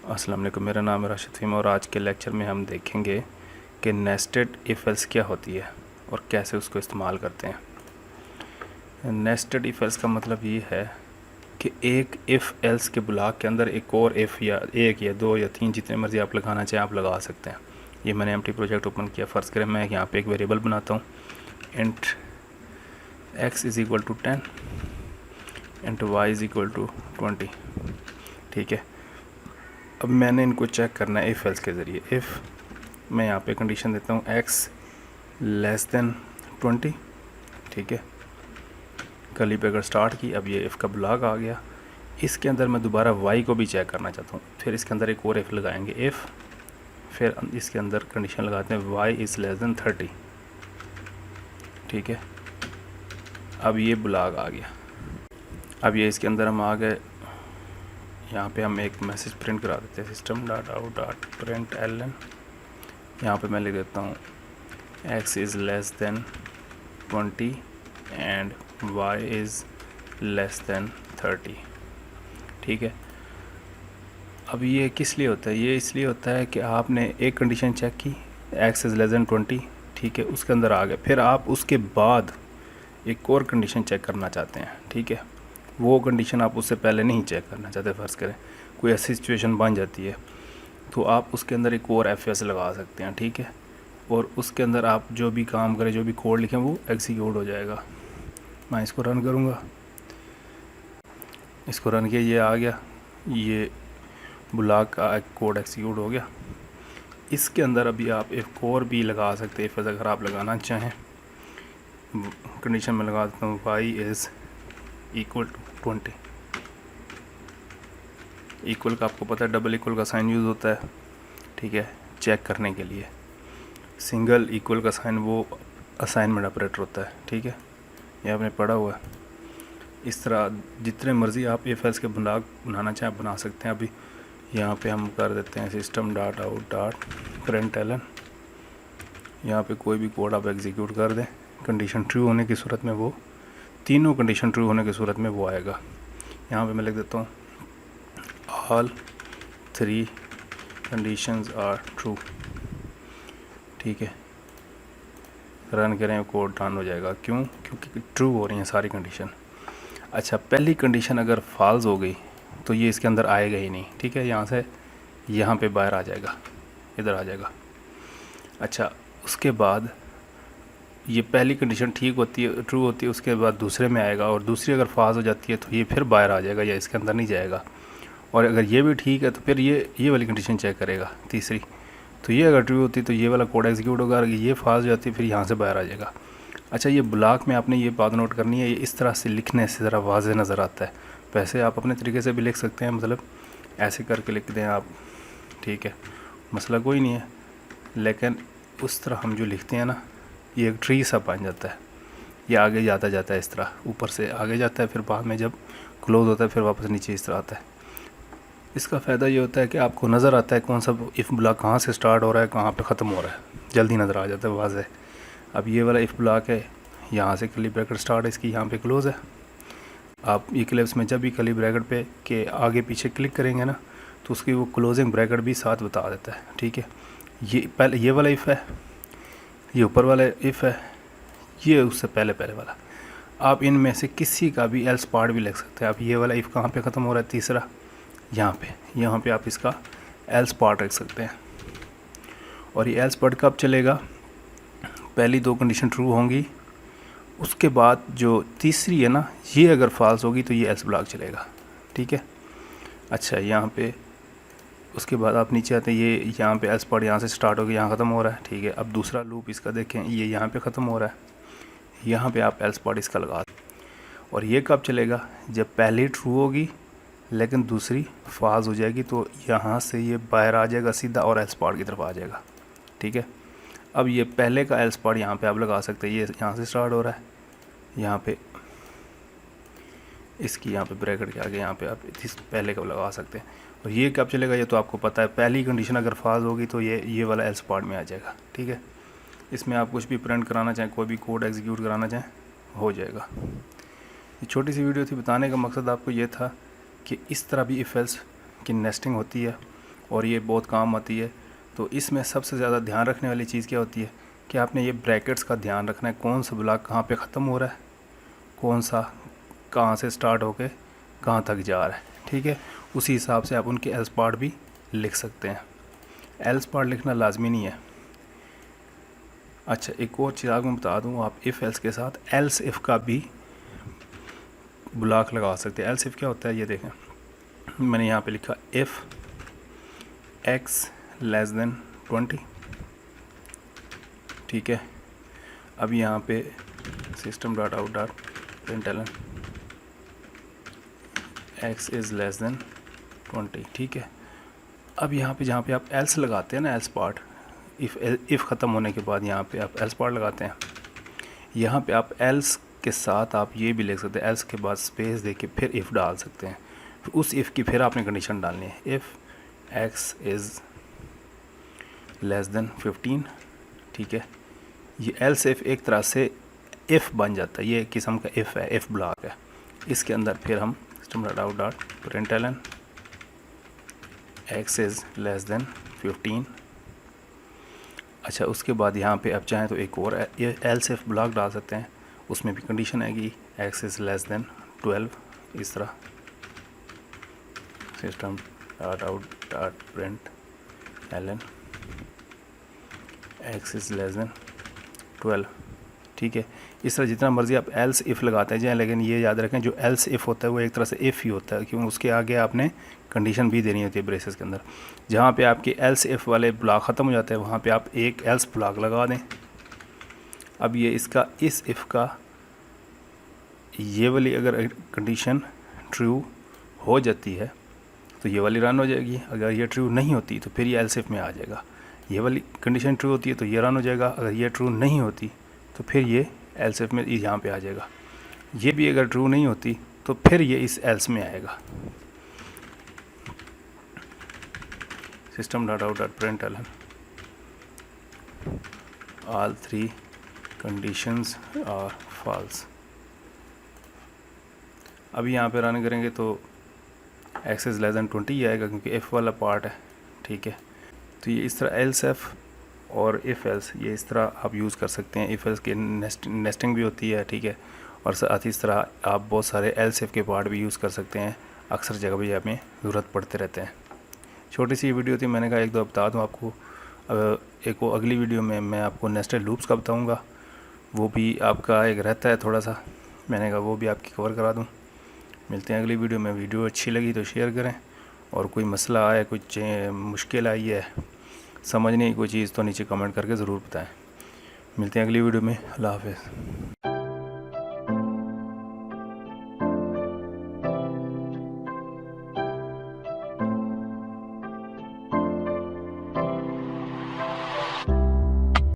अस्सलाम वालेकुम, मेरा नाम है राशिद फ़हीम और आज के लेक्चर में हम देखेंगे कि नेस्टेड इफ़ एल्स क्या होती है और कैसे उसको इस्तेमाल करते हैं। नेस्टेड इफ़ एल्स का मतलब ये है कि एक इफ़ एल्स के ब्लॉक के अंदर एक और इफ़ या एक या दो या तीन जितने मर्ज़ी आप लगाना चाहें आप लगा सकते हैं। ये मैंने एम्प्टी प्रोजेक्ट ओपन किया। फ़र्ज़ करें मैं यहाँ पे एक वेरिएबल बनाता हूँ, int x is equal to 10 int y is equal to 20। ठीक है, अब मैंने इनको चेक करना है इफ़ एल्स के ज़रिए। इफ़ मैं यहाँ पे कंडीशन देता हूँ x लेस देन 20। ठीक है, कर्ली ब्रैकेट स्टार्ट की। अब ये इफ़ का ब्लॉक आ गया। इसके अंदर मैं दोबारा y को भी चेक करना चाहता हूँ, फिर इसके अंदर एक और इफ़ लगाएंगे इफ़, फिर इसके अंदर कंडीशन लगाते हैं y इज़ लेस देन 30। ठीक है, अब ये ब्लॉक आ गया। अब ये इसके अंदर हम आ गए। यहाँ पे हम एक मैसेज प्रिंट करा देते हैं, system dot out dot print L N. यहाँ पर मैं लिख देता हूँ x is less than 20 and y is less than 30। ठीक है, अब ये किस लिए होता है? ये इसलिए होता है कि आपने एक कंडीशन चेक की x इज़ लेस देन 20। ठीक है, उसके अंदर आ गए, फिर आप उसके बाद एक और कंडीशन चेक करना चाहते हैं। ठीक है, वो कंडीशन आप उससे पहले नहीं चेक करना चाहते। फ़र्ज़ करें कोई ऐसी सिचुएशन बन जाती है तो आप उसके अंदर एक और एफ एस लगा सकते हैं। ठीक है, और उसके अंदर आप जो भी काम करें, जो भी कोड लिखें, वो एग्जीक्यूट हो जाएगा। मैं इसको रन करूँगा, इसको रन किया, ये आ गया, ये ब्लॉक का एक कोड एग्जीक्यूट हो गया। इसके अंदर अभी आप एक और भी लगा सकते हैं एफ एस अगर आप लगाना चाहें। कंडीशन में लगा देता हूँ y is equal to 20। Equal का आपको पता है डबल इक्वल का साइन यूज़ होता है। ठीक है, चेक करने के लिए। सिंगल इक्वल का साइन वो असाइनमेंट ऑपरेटर होता है। ठीक है, ये आपने पढ़ा हुआ है। इस तरह जितने मर्ज़ी आप इफ एल्स के ब्लॉक बनाना चाहें बना सकते हैं। अभी यहाँ पे हम कर देते हैं system dot out dot print L N. यहाँ पर कोई भी कोड आप एग्जीक्यूट कर दें, कंडीशन ट्रू होने की सूरत में वो, तीनों कंडीशन ट्रू होने की सूरत में वो आएगा। यहाँ पे मैं लिख देता हूँ ऑल 3 कंडीशंस आर ट्रू। ठीक है, रन करें, कोड रन हो जाएगा। क्यों? क्योंकि ट्रू हो रही हैं सारी कंडीशन। अच्छा, पहली कंडीशन अगर फॉल्स हो गई तो ये इसके अंदर आएगा ही नहीं। ठीक है, यहाँ से यहाँ पे बाहर आ जाएगा, इधर आ जाएगा। अच्छा, उसके बाद ये पहली कंडीशन ठीक होती है, ट्रू होती है, उसके बाद दूसरे में आएगा, और दूसरी अगर फॉल्स हो जाती है तो ये फिर बाहर आ जाएगा या इसके अंदर नहीं जाएगा। और अगर ये भी ठीक है तो फिर ये वाली कंडीशन चेक करेगा, तीसरी। तो ये अगर ट्रू होती है तो ये वाला कोड एग्जीक्यूट होगा, अगर ये फॉल्स हो जाती है फिर यहाँ से बाहर आ जाएगा। अच्छा, ये ब्लॉक में आपने ये बात नोट करनी है, ये इस तरह से लिखने से ज़रा वाज़ेह नज़र आता है। वैसे आप अपने तरीके से भी लिख सकते हैं, मतलब ऐसे करके लिख दें आप। ठीक है, मसला कोई नहीं है, लेकिन उस तरह हम जो लिखते हैं ना, ये एक ट्री सा बन जाता है। ये आगे जाता जाता है, इस तरह ऊपर से आगे जाता है, फिर बाद में जब क्लोज़ होता है फिर वापस नीचे इस तरह आता है। इसका फ़ायदा ये होता है कि आपको नज़र आता है कौन सा इफ़ ब्लॉक कहाँ से स्टार्ट हो रहा है, कहाँ पे ख़त्म हो रहा है, जल्दी नज़र आ जाता है वाज़ेह। अब ये वाला इफ़ ब्लॉक है, यहाँ से कर्ली ब्रैकेट स्टार्ट है, इसकी यहाँ पे क्लोज़ है। आप इक्लिप्स में जब भी कर्ली ब्रैकेट पे के आगे पीछे क्लिक करेंगे ना तो उसकी वो क्लोजिंग ब्रैकेट भी साथ बता देता है। ठीक है, ये पहले ये वाला इफ़ है, ये ऊपर वाला इफ़ है, ये उससे पहले वाला। आप इनमें से किसी का भी एल्स पार्ट भी लिख सकते हैं। आप ये वाला इफ़ कहाँ पे ख़त्म हो रहा है, तीसरा, यहाँ पे आप इसका एल्स पार्ट रख सकते हैं। और ये एल्स पार्ट कब चलेगा? पहली दो कंडीशन ट्रू होंगी, उसके बाद जो तीसरी है ना, ये अगर फॉल्स होगी तो ये एल्स ब्लॉक चलेगा। ठीक है, अच्छा, यहाँ पे उसके बाद आप नीचे आते हैं, ये यहाँ पे एल्स पार्ट यहाँ से स्टार्ट हो गया, यहाँ ख़त्म हो रहा है। ठीक है, अब दूसरा लूप इसका देखें, ये यहाँ पे ख़त्म हो रहा है, यहाँ पे आप एल्स पार्ट इसका लगा। और ये कब चलेगा? जब पहली ट्रू होगी लेकिन दूसरी फॉल्स हो जाएगी, तो यहाँ से ये बाहर आ जाएगा सीधा और एल्स पार्ट की तरफ आ जाएगा। ठीक है, अब ये पहले का एल्स पार्ट यहाँ पे आप लगा सकते हैं, ये यहाँ से स्टार्ट हो रहा है, यहाँ पे इसकी यहाँ पे ब्रैकेट के आगे यहाँ पे आप इस पहले का लगा सकते हैं। और ये कब चलेगा ये तो आपको पता है, पहली कंडीशन अगर फॉल्स होगी तो ये वाला एल्स पार्ट में आ जाएगा। ठीक है, इसमें आप कुछ भी प्रिंट कराना चाहें, कोई भी कोड एग्जीक्यूट कराना चाहें, हो जाएगा। ये छोटी सी वीडियो थी, बताने का मकसद आपको ये था कि इस तरह भी इफ़ एल्स की नेस्टिंग होती है और ये बहुत काम आती है। तो इसमें सबसे ज़्यादा ध्यान रखने वाली चीज़ क्या होती है कि आपने ये ब्रैकेट्स का ध्यान रखना है, कौन सा ब्लॉक कहाँ पे ख़त्म हो रहा है, कौन सा कहाँ से स्टार्ट होके कहाँ तक जा रहा है, ठीक है। उसी हिसाब से आप उनके एल्स पार्ट भी लिख सकते हैं। एल्स पार्ट लिखना लाजमी नहीं है। अच्छा, एक और चीज़ आपको बता दूँ, आप इफ़ एल्स के साथ एल्स इफ़ का भी ब्लॉक लगा सकते हैं। एल्स इफ़ क्या होता है, ये देखें, मैंने यहाँ पे लिखा इफ़ x लेस देन 20, ठीक है। अब यहाँ पे system dot out dot println x is less than 20, ठीक है। अब यहाँ पे जहाँ पे आप एल्स लगाते हैं ना, एल्स पार्ट, इफ़ ख़त्म होने के बाद यहाँ पे आप एल्स पार्ट लगाते हैं, यहाँ पे आप एल्स के साथ आप ये भी लिख सकते हैं, एल्स के बाद स्पेस दे के फिर इफ़ डाल सकते हैं। फिर उस इफ़ की फिर आपने कंडीशन डालनी है, if x is less then 15, ठीक है। ये एल्स इफ़ एक तरह से इफ़ बन जाता है, ये एक किस्म का इफ़ है, इफ़ ब्लॉक है। इसके अंदर फिर हम system dot out dot println x is less then 15। अच्छा, उसके बाद यहाँ पे आप चाहें तो एक और एल्स इफ ब्लॉक डाल सकते हैं, उसमें भी कंडीशन आएगी x इज़ लेस देन 12, इस तरह system dot out dot print L N x is less than 12, ठीक है। इस तरह जितना मर्ज़ी आप एल्स इफ़ लगाते जाएँ, लेकिन ये याद रखें जो एल्स इफ़ होता है वो एक तरह से इफ़ ही होता है, क्योंकि उसके आगे आपने कंडीशन भी देनी होती है ब्रेसेस के अंदर। जहाँ पे आपके एल्स इफ़ वाले ब्लॉक ख़त्म हो जाते हैं वहाँ पे आप एक एल्स ब्लॉक लगा दें। अब ये इसका इस इफ़ का ये वाली अगर कंडीशन ट्रू हो जाती है तो ये वाली रन हो जाएगी, अगर ये ट्रू नहीं होती तो फिर ये एल्स इफ़ में आ जाएगा। ये वाली कंडीशन ट्रू होती है तो ये रन हो जाएगा, अगर ये ट्रू नहीं होती तो फिर ये एल्स इफ में यहाँ पे आ जाएगा। ये भी अगर ट्रू नहीं होती तो फिर ये इस एल्स में आएगा। System dot out dot print L N all 3 conditions are false. अभी यहाँ पे रन करेंगे तो x इज़ लेस देन 20 ही आएगा, क्योंकि f वाला पार्ट है, ठीक है। तो ये इस तरह एल्स एफ और इफ़ एल्स ये इस तरह आप यूज़ कर सकते हैं। इफ़ एल्स की नेस्टिंग भी होती है, ठीक है, और साथ ही इस तरह आप बहुत सारे एल्स इफ के पार्ट भी यूज़ कर सकते हैं। अक्सर जगह भी हमें ज़रूरत पड़ते रहते हैं। छोटी सी वीडियो थी, मैंने कहा एक दो बता दूँ आपको। एक वो अगली वीडियो में मैं आपको नेस्टेड लूप्स का बताऊँगा, वो भी आपका एक रहता है थोड़ा सा, मैंने कहा वो भी आपकी कवर करा दूँ। मिलते हैं अगली वीडियो में। वीडियो अच्छी लगी तो शेयर करें, और कोई मसला आया, कुछ मुश्किल आई है, समझ नहीं कोई चीज़, तो नीचे कमेंट करके ज़रूर बताएं। मिलते हैं अगली वीडियो में। अल्लाह हाफ़िज़।